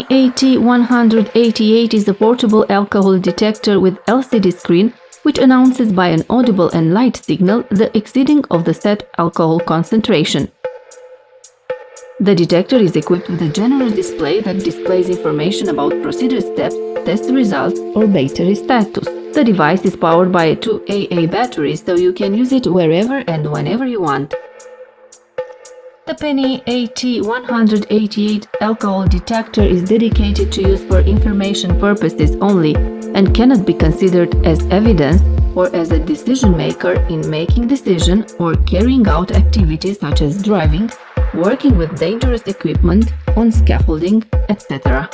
PNI AT188 is a portable alcohol detector with LCD screen which announces by an audible and light signal the exceeding of the set alcohol concentration. The detector is equipped with a general display that displays information about procedure steps, test results, or battery status. The device is powered by 2 AA batteries, so you can use it wherever and whenever you want. The PNI AT188 alcohol detector is dedicated to use for information purposes only and cannot be considered as evidence or as a decision maker in making decisions or carrying out activities such as driving, working with dangerous equipment, on scaffolding, etc.